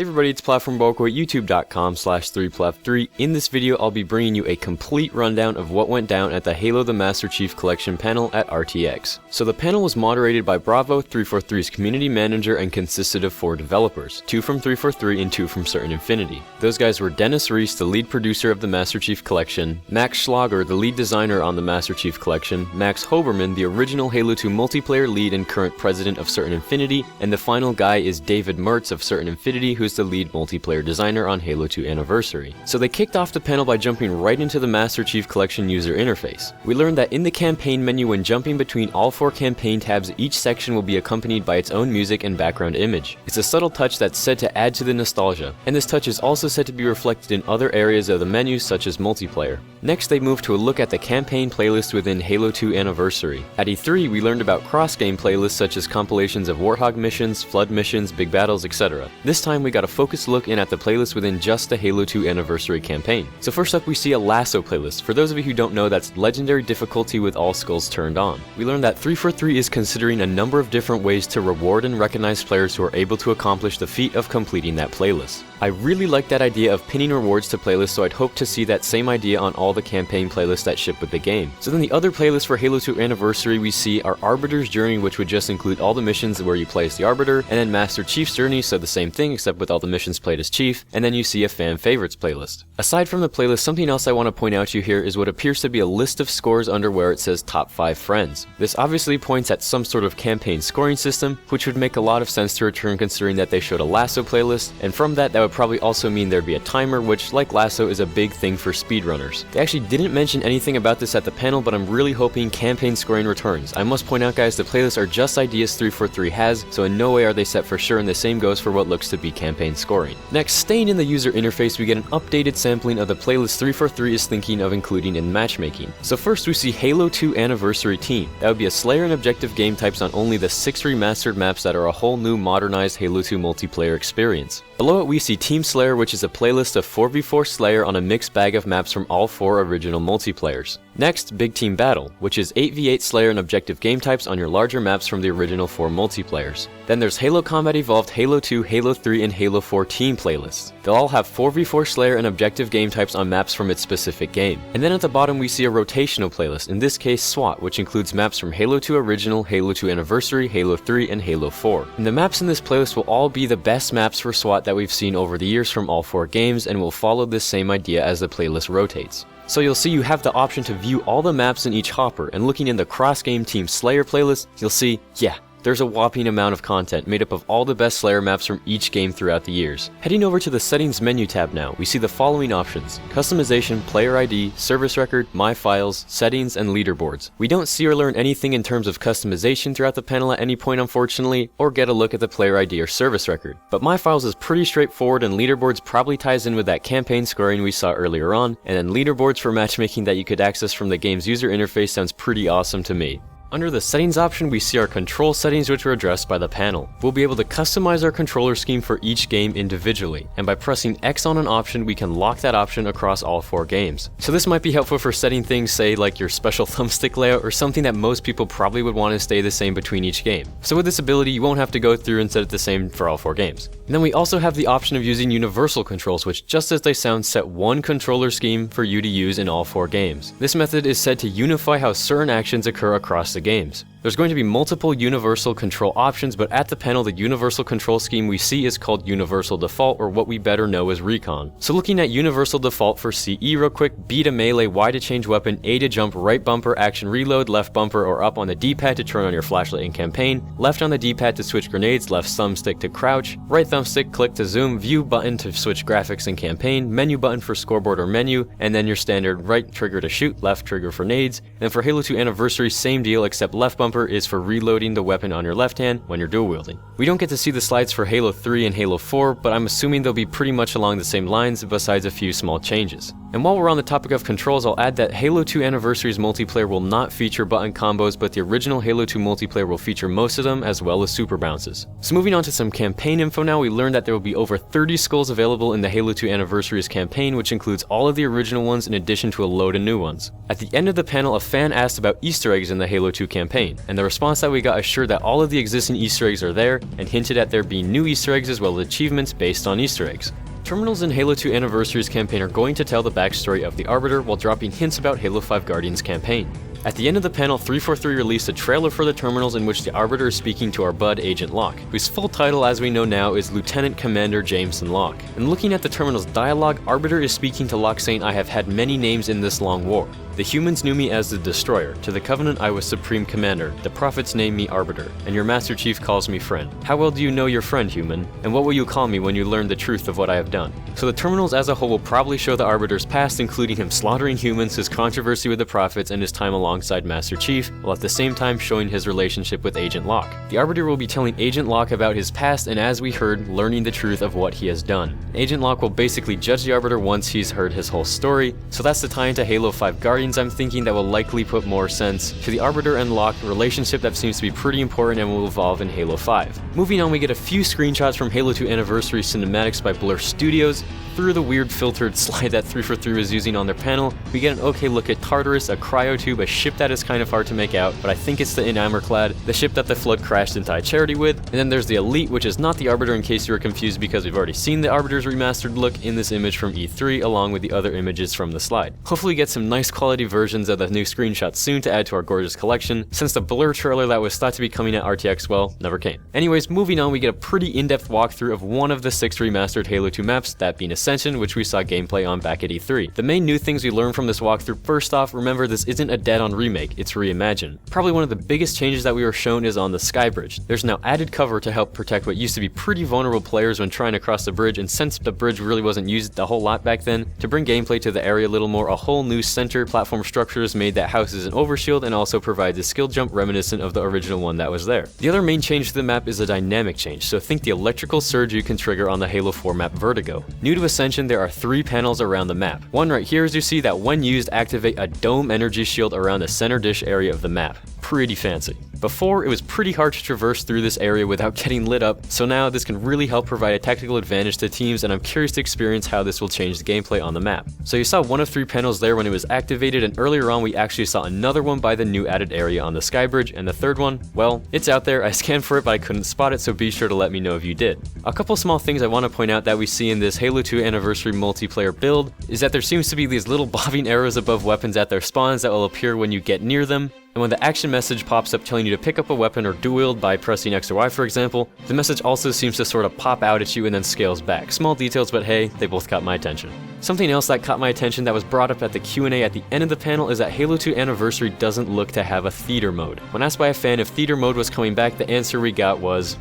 Hey everybody, it's Platform BowEcho at youtube.com/3plef3. In this video, I'll be bringing you a complete rundown of what went down at the Halo the Master Chief Collection panel at RTX. So the panel was moderated by Bravo343's community manager and consisted of 4 developers, 2 from 343 and 2 from Certain Infinity. Those guys were Dennis Reese, the lead producer of the Master Chief Collection, Max Schlager, the lead designer on the Master Chief Collection, Max Hoberman, the original Halo 2 multiplayer lead and current president of Certain Infinity, and the final guy is David Mertz of Certain Infinity, who's the lead multiplayer designer on Halo 2 Anniversary. So they kicked off the panel by jumping right into the Master Chief Collection user interface. We learned that in the campaign menu, when jumping between all 4 campaign tabs, each section will be accompanied by its own music and background image. It's a subtle touch that's said to add to the nostalgia, and this touch is also said to be reflected in other areas of the menu such as multiplayer. Next, they moved to a look at the campaign playlist within Halo 2 Anniversary. At E3, we learned about cross-game playlists such as compilations of Warthog missions, Flood missions, big battles, etc. This time we got a focused look in at the playlist within just the Halo 2 Anniversary campaign. So first up, we see a lasso playlist. For those of you who don't know, that's legendary difficulty with all skulls turned on. We learned that 343 is considering a number of different ways to reward and recognize players who are able to accomplish the feat of completing that playlist. I really like that idea of pinning rewards to playlists, so I'd hope to see that same idea on all the campaign playlists that ship with the game. So then the other playlists for Halo 2 Anniversary we see are Arbiter's Journey, which would just include all the missions where you play as the Arbiter, and then Master Chief's Journey, so the same thing except with all the missions played as Chief, and then you see a fan favorites playlist. Aside from the playlist, something else I want to point out to you here is what appears to be a list of scores under where it says top 5 friends. This obviously points at some sort of campaign scoring system, which would make a lot of sense to return considering that they showed a lasso playlist, and from that would probably also mean there'd be a timer, which like lasso is a big thing for speedrunners. They actually didn't mention anything about this at the panel, but I'm really hoping campaign scoring returns. I must point out, guys, the playlists are just ideas 343 has, so in no way are they set for sure, and the same goes for what looks to be campaign scoring. Next, staying in the user interface, we get an updated sampling of the playlist 343 is thinking of including in matchmaking. So first we see Halo 2 Anniversary Team. That would be a Slayer and objective game types on only the 6 remastered maps that are a whole new modernized Halo 2 multiplayer experience. Below it we see Team Slayer, which is a playlist of 4v4 Slayer on a mixed bag of maps from all 4 original multiplayers. Next, Big Team Battle, which is 8v8 Slayer and objective game types on your larger maps from the original 4 multiplayers. Then there's Halo Combat Evolved, Halo 2, Halo 3, and Halo 4 team playlists. They'll all have 4v4 Slayer and objective game types on maps from its specific game. And then at the bottom we see a rotational playlist, in this case SWAT, which includes maps from Halo 2 Original, Halo 2 Anniversary, Halo 3, and Halo 4. And the maps in this playlist will all be the best maps for SWAT that we've seen over the years from all 4 games, and will follow this same idea as the playlist rotates. So you'll see you have the option to view all the maps in each hopper, and looking in the cross-game Team Slayer playlist, you'll see, yeah, there's a whopping amount of content made up of all the best Slayer maps from each game throughout the years. Heading over to the Settings menu tab now, we see the following options: Customization, Player ID, Service Record, My Files, Settings, and Leaderboards. We don't see or learn anything in terms of customization throughout the panel at any point, unfortunately, or get a look at the Player ID or Service Record. But My Files is pretty straightforward, and Leaderboards probably ties in with that campaign scoring we saw earlier on, and then Leaderboards for matchmaking that you could access from the game's user interface sounds pretty awesome to me. Under the settings option, we see our control settings, which were addressed by the panel. We'll be able to customize our controller scheme for each game individually, and by pressing X on an option, we can lock that option across all 4 games. So this might be helpful for setting things, say like your special thumbstick layout, or something that most people probably would want to stay the same between each game. So with this ability, you won't have to go through and set it the same for all 4 games. And then we also have the option of using universal controls, which, just as they sound, set one controller scheme for you to use in all 4 games. This method is said to unify how certain actions occur across the games. There's going to be multiple universal control options, but at the panel, the universal control scheme we see is called Universal Default, or what we better know as Recon. So looking at Universal Default for CE real quick: B to melee, Y to change weapon, A to jump, right bumper, action reload, left bumper or up on the D-pad to turn on your flashlight in campaign, left on the D-pad to switch grenades, left thumbstick to crouch, right thumbstick click to zoom, view button to switch graphics in campaign, menu button for scoreboard or menu, and then your standard right trigger to shoot, left trigger for nades. And for Halo 2 Anniversary, same deal, except left bumper is for reloading the weapon on your left hand when you're dual wielding. We don't get to see the slides for Halo 3 and Halo 4, but I'm assuming they'll be pretty much along the same lines, besides a few small changes. And while we're on the topic of controls, I'll add that Halo 2 Anniversary's multiplayer will not feature button combos, but the original Halo 2 multiplayer will feature most of them, as well as super bounces. So moving on to some campaign info now, we learned that there will be over 30 skulls available in the Halo 2 Anniversary's campaign, which includes all of the original ones in addition to a load of new ones. At the end of the panel, a fan asked about Easter eggs in the Halo 2 campaign. and the response that we got assured that all of the existing Easter eggs are there, and hinted at there being new Easter eggs as well as achievements based on Easter eggs. Terminals in Halo 2 Anniversary's campaign are going to tell the backstory of the Arbiter while dropping hints about Halo 5 Guardian's campaign. At the end of the panel, 343 released a trailer for the terminals in which the Arbiter is speaking to our bud Agent Locke, whose full title as we know now is Lieutenant Commander Jameson Locke. And looking at the terminal's dialogue, Arbiter is speaking to Locke saying, "I have had many names in this long war. The humans knew me as the Destroyer, to the Covenant I was Supreme Commander, the Prophets name me Arbiter, and your Master Chief calls me friend. How well do you know your friend, human? And what will you call me when you learn the truth of what I have done?" So the terminals as a whole will probably show the Arbiter's past, including him slaughtering humans, his controversy with the Prophets, and his time alongside Master Chief, while at the same time showing his relationship with Agent Locke. The Arbiter will be telling Agent Locke about his past and, as we heard, learning the truth of what he has done. Agent Locke will basically judge the Arbiter once he's heard his whole story, so that's the tie into Halo 5 Guardians I'm thinking that will likely put more sense to the Arbiter and Locke, a relationship that seems to be pretty important and will evolve in Halo 5. Moving on, we get a few screenshots from Halo 2 Anniversary cinematics by Blur Studios. Through the weird filtered slide that 343 was using on their panel, we get an okay look at Tartarus, a cryotube, a ship that is kind of hard to make out, but I think it's the Enamorclad, the ship that the Flood crashed into High Charity with, and then there's the Elite, which is not the Arbiter in case you were confused because we've already seen the Arbiter's remastered look in this image from E3 along with the other images from the slide. Hopefully we get some nice quality versions of the new screenshots soon to add to our gorgeous collection, since the Blur trailer that was thought to be coming at RTX, well, never came. Anyways, moving on, we get a pretty in-depth walkthrough of one of the 6 remastered Halo 2 maps, that being Ascension, which we saw gameplay on back at E3. The main new things we learned from this walkthrough, first off, remember this isn't a dead-on remake, it's reimagined. Probably one of the biggest changes that we were shown is on the Sky Bridge. There's now added cover to help protect what used to be pretty vulnerable players when trying to cross the bridge, and since the bridge really wasn't used a whole lot back then, to bring gameplay to the area a little more, a whole new center platform structure is made that houses an overshield and also provides a skill jump reminiscent of the original one that was there. The other main change to the map is a dynamic change, so think the electrical surge you can trigger on the Halo 4 map Vertigo. New to Ascension, there are 3 panels around the map. One right here is you see that when used activate a dome energy shield around the center dish area of the map. Pretty fancy. Before, it was pretty hard to traverse through this area without getting lit up, so now this can really help provide a tactical advantage to teams, and I'm curious to experience how this will change the gameplay on the map. So you saw one of 3 panels there when it was activated, and earlier on we actually saw another one by the new added area on the Sky Bridge, and the third one, well, it's out there. I scanned for it but I couldn't spot it, so be sure to let me know if you did. A couple small things I want to point out that we see in this Halo 2 Anniversary multiplayer build is that there seems to be these little bobbing arrows above weapons at their spawns that will appear when you get near them. And when the action message pops up telling you to pick up a weapon or dual wield by pressing X or Y for example, the message also seems to sort of pop out at you and then scales back. Small details, but hey, they both caught my attention. Something else that caught my attention that was brought up at the Q&A at the end of the panel is that Halo 2 Anniversary doesn't look to have a theater mode. When asked by a fan if theater mode was coming back, the answer we got was,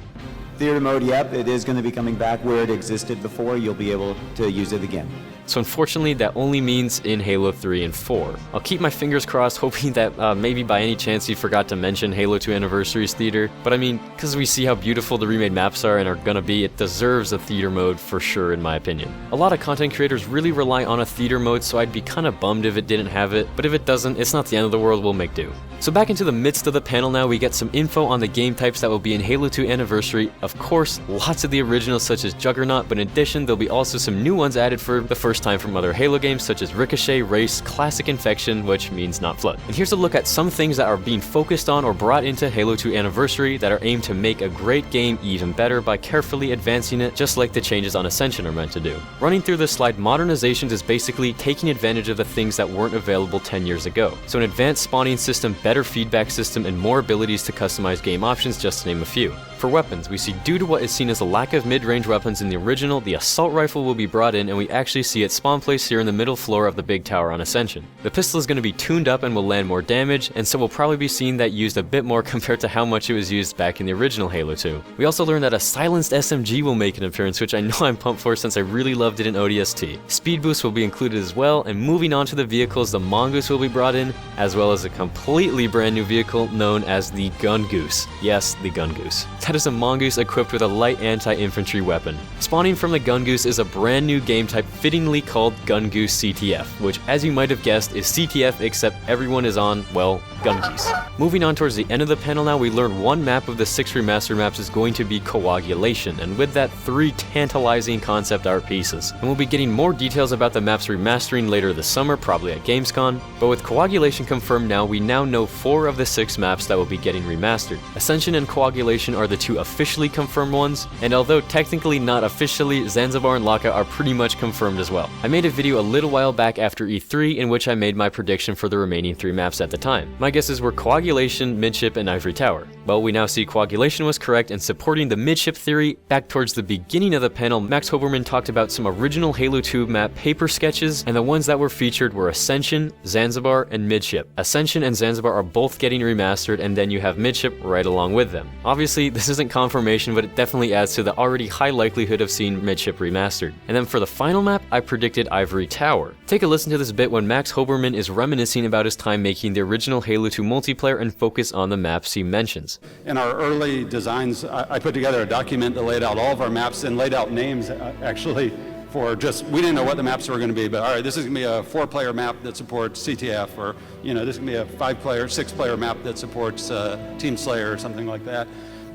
theater mode, yep, it is going to be coming back where it existed before. You'll be able to use it again. So unfortunately, that only means in Halo 3 and 4. I'll keep my fingers crossed, hoping that maybe by any chance you forgot to mention Halo 2 Anniversary's theater. But I mean, because we see how beautiful the remade maps are and are gonna be, it deserves a theater mode for sure in my opinion. A lot of content creators really rely on a theater mode, so I'd be kinda bummed if it didn't have it, but if it doesn't, it's not the end of the world, we'll make do. So back into the midst of the panel now, we get some info on the game types that will be in Halo 2 Anniversary. Of course, lots of the originals such as Juggernaut, but in addition, there'll be also some new ones added for the first time from other Halo games such as Ricochet, Race, Classic Infection, which means not Flood. And here's a look at some things that are being focused on or brought into Halo 2 Anniversary that are aimed to make a great game even better by carefully advancing it, just like the changes on Ascension are meant to do. Running through this slide, modernizations is basically taking advantage of the things that weren't available 10 years ago. So an advanced spawning system, better feedback system, and more abilities to customize game options, just to name a few. For weapons, we see due to what is seen as a lack of mid-range weapons in the original, the assault rifle will be brought in, and we actually see its spawn place here in the middle floor of the big tower on Ascension. The pistol is going to be tuned up and will land more damage, and so we'll probably be seeing that used a bit more compared to how much it was used back in the original Halo 2. We also learned that a silenced SMG will make an appearance, which I know I'm pumped for since I really loved it in ODST. Speed boost will be included as well, and moving on to the vehicles, the Mongoose will be brought in, as well as a completely brand new vehicle known as the Gun Goose. Yes, the Gun Goose. That is a mongoose equipped with a light anti-infantry weapon. Spawning from the gungoose is a brand new game type fittingly called Gungoose CTF, which as you might have guessed is CTF except everyone is on, well, gungoose. Moving on towards the end of the panel now, we learn one map of the 6 remastered maps is going to be coagulation, and with that 3 tantalizing concept art pieces. And we'll be getting more details about the map's remastering later this summer, probably at Gamescom, but with coagulation confirmed now, we now know 4 of the 6 maps that will be getting remastered. Ascension and coagulation are the 2 officially confirmed ones, and although technically not officially, Zanzibar and Lockout are pretty much confirmed as well. I made a video a little while back after E3 in which I made my prediction for the remaining 3 maps at the time. My guesses were coagulation, midship, and ivory tower. Well, we now see coagulation was correct, and supporting the midship theory, back towards the beginning of the panel, Max Hoberman talked about some original Halo 2 map paper sketches, and the ones that were featured were Ascension, Zanzibar, and Midship. Ascension and Zanzibar are both getting remastered, and then you have Midship right along with them. Obviously, this isn't confirmation, but it definitely adds to the already high likelihood of seeing Midship remastered. And then for the final map, I predicted Ivory Tower. Take a listen to this bit when Max Hoberman is reminiscing about his time making the original Halo 2 multiplayer and focus on the maps he mentions. In our early designs, I put together a document that laid out all of our maps and laid out names actually for just, we didn't know what the maps were going to be, but all right, this is going to be a 4-player map that supports CTF, or this is going to be a 5-player, 6-player map that supports Team Slayer or something like that.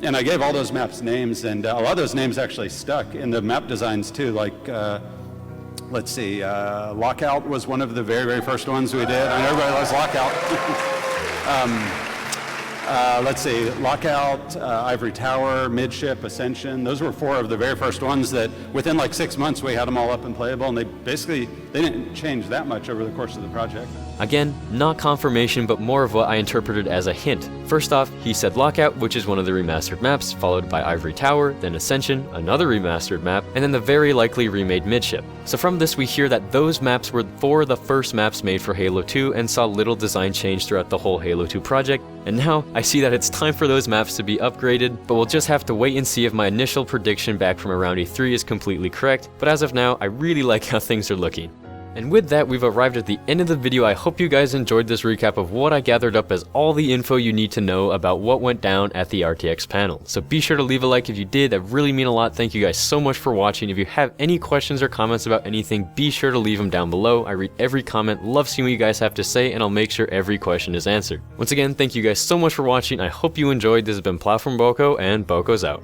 And I gave all those maps names, and a lot of those names actually stuck in the map designs too, like let's see, Lockout was one of the very, very first ones we did. I know everybody loves Lockout. Let's see, Lockout, Ivory Tower, Midship, Ascension. Those were 4 of the very first ones that within like 6 months we had them all up and playable, and they didn't change that much over the course of the project. Again, not confirmation, but more of what I interpreted as a hint. First off, he said Lockout, which is one of the remastered maps, followed by Ivory Tower, then Ascension, another remastered map, and then the very likely remade Midship. So from this we hear that those maps were 4 of the first maps made for Halo 2 and saw little design change throughout the whole Halo 2 project, and now I see that it's time for those maps to be upgraded, but we'll just have to wait and see if my initial prediction back from around E3 is completely correct, but as of now, I really like how things are looking. And with that, we've arrived at the end of the video. I hope you guys enjoyed this recap of what I gathered up as all the info you need to know about what went down at the RTX panel. So be sure to leave a like if you did, that really mean a lot. Thank you guys so much for watching. If you have any questions or comments about anything, be sure to leave them down below. I read every comment, love seeing what you guys have to say, and I'll make sure every question is answered. Once again, thank you guys so much for watching. I hope you enjoyed. This has been Plow from BowEcho, and BowEcho's out.